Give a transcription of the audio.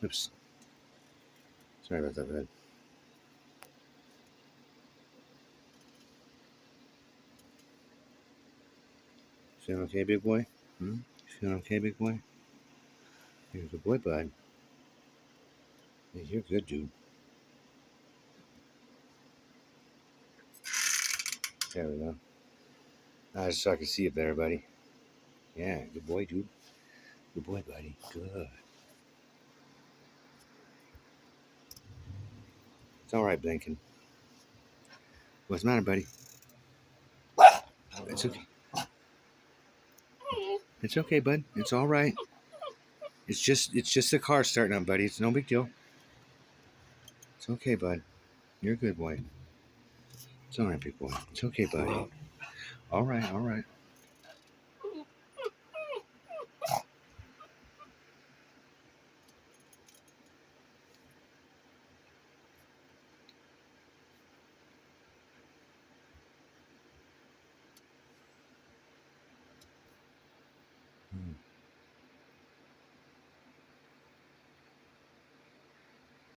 Oops. Sorry about that, bud. Feeling okay, big boy? Feeling okay, big boy? You're a good boy, bud. Yeah, you're good, dude. There we go. Just so I can see it better, buddy. Yeah, good boy, dude. Good boy, buddy. Good. It's all right, Blinken. What's the matter, buddy? It's okay. It's okay, bud. It's all right. It's just the car starting up, buddy. It's no big deal. It's okay, bud. You're a good boy. It's all right, big boy. It's okay, buddy. All right, all right.